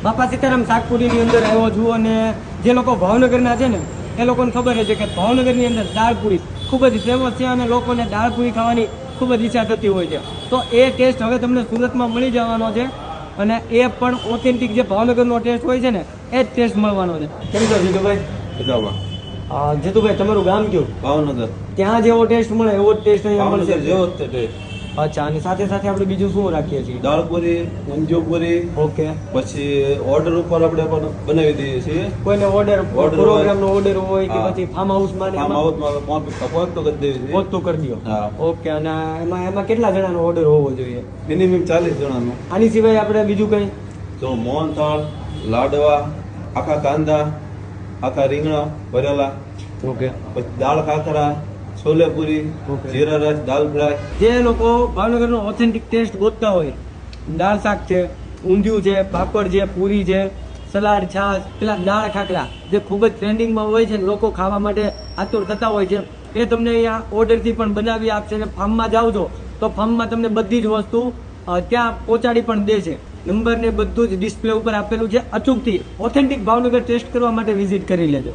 બાપા સીતારામ શાકપુરીની અંદર આવ્યો છું અને જે લોકો ભાવનગરના છે ને એ લોકોને ખબર છે કે ભાવનગરની અંદર દાળપુરી ખૂબ જ ફેમસ છે અને લોકોને દાળપુરી ખાવાની ખૂબ જ ઈચ્છા થતી હોય છે. તો એ ટેસ્ટ હવે તમને સુરતમાં મળી જવાનો છે અને એ પણ ઓથેન્ટિક જે ભાવનગરનો ટેસ્ટ હોય છે ને એ જ ટેસ્ટ મળવાનો છે. કેમ છો જીતુભાઈ? જીતુભાઈ તમારું ગામ કયું? ભાવનગર. ત્યાં જેવો ટેસ્ટ મળે એવો જ ટેસ્ટ અહીંયા મળશે? ભાવનગર જેવો જ ટેસ્ટ. અચ્છા, અને સાથે સાથે આપણે બીજું શું રાખીએ છીએ? દાળપુરી, ઊંધિયુંપુરી, ઓકે. પછી ઓર્ડર ઉપર આપણે પણ બનાવી દઈએ છીએ. કોઈને ઓર્ડર પ્રોગ્રામનો ઓર્ડર હોય કે હા. પછી ફાર્મ હાઉસમાં ને આમ એમાં આવતમાં પહોંચતો કરી દેવી છીએ. પહોંચતું કરી દો. હા. ઓકે. અને એમાં કેટલા જણાનો ઓર્ડર હોવો જોઈએ? મિનિમમ 40 જણાનો. આની સિવાય આપણે બીજું કંઈ? તો મોહનથાળ, લાડવા, આખા કાંદા, આખા રીંગણા ભરેલા, ઓકે. પછી દાળ ખાખરા, છોલેપુરી, ઓકે. જીરા રાઈસ, દાલ ફ્રાય. જે લોકો ભાવનગરનો ઓથેન્ટિક ટેસ્ટ ગોતતા હોય, દાળ શાક છે, ઊંધિયું છે, પાપડ છે, પૂરી છે, સલાડ, છાશ, પેલા દાળ ખાખરા જે ખૂબ જ ટ્રેન્ડિંગમાં હોય છે, લોકો ખાવા માટે આતુર થતા હોય છે, એ તમને અહીંયા ઓર્ડરથી પણ બનાવી આપશે. અને ફાર્મમાં જાઓ છો તો ફાર્મમાં તમને બધી જ વસ્તુ ત્યાં પહોંચાડી પણ દે છે. નંબર ને બધું જ ડિસ્પ્લે ઉપર આપેલું છે. અચૂકથી ઓથેન્ટિક ભાવનગર ટેસ્ટ કરવા માટે વિઝિટ કરી લેજો.